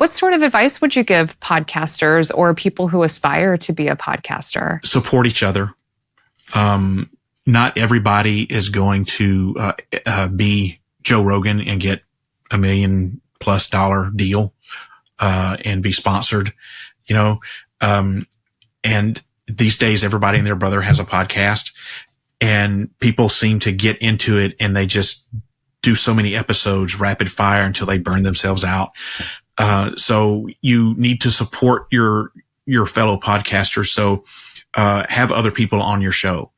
What sort of advice would you give podcasters or people who aspire to be a podcaster? Support each other. Not everybody is going to be Joe Rogan and get $1 million+ deal and be sponsored, and these days everybody and their brother has a podcast, and people seem to get into it and they just do so many episodes rapid fire until they burn themselves out. So you need to support your fellow podcasters. So have other people on your show.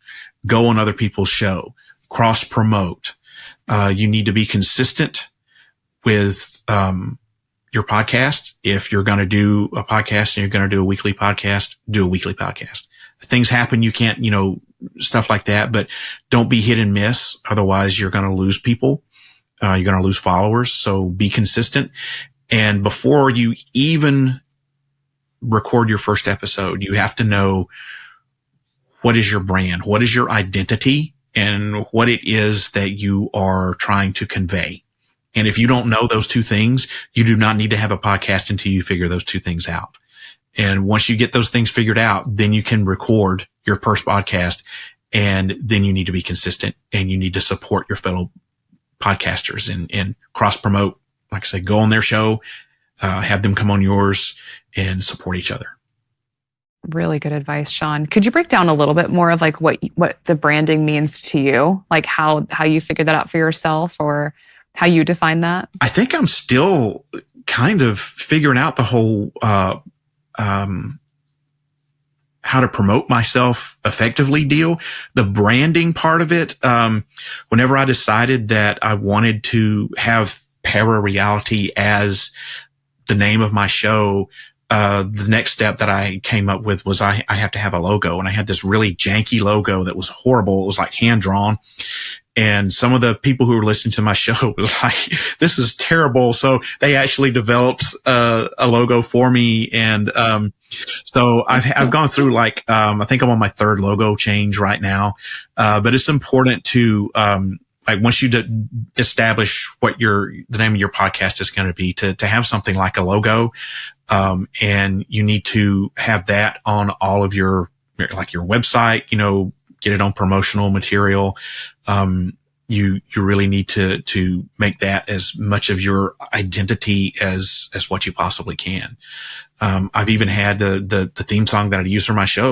Go on other people's show, cross promote. You need to be consistent with, your podcast. If you're going to do a podcast and you're going to do a weekly podcast, do a weekly podcast. Things happen. You can't, stuff like that, but don't be hit and miss. Otherwise you're going to lose people. You're going to lose followers. So be consistent. And before you even record your first episode, you have to know what is your brand, what is your identity, and what it is that you are trying to convey. And if you don't know those two things, you do not need to have a podcast until you figure those two things out. And once you get those things figured out, then you can record your first podcast, and then you need to be consistent and you need to support your fellow podcasters and cross promote. Like I said, go on their show, have them come on yours, and support each other. Really good advice, Sean. Could you break down a little bit more of like what the branding means to you? Like how you figured that out for yourself or how you define that? I think I'm still kind of figuring out the whole, how to promote myself effectively deal. The branding part of it, whenever I decided that I wanted to have Parareality as the name of my show, the next step that I came up with was I have to have a logo. And I had this really janky logo that was horrible. It was like hand drawn. And some of the people who were listening to my show were like, this is terrible. So they actually developed a logo for me. And so I've gone through like, I think I'm on my third logo change right now. But it's important to, like once you establish what the name of your podcast is going to be, to have something like a logo. And you need to have that on all of your website, get it on promotional material. You really need to make that as much of your identity as what you possibly can. I've even had the theme song that I use for my show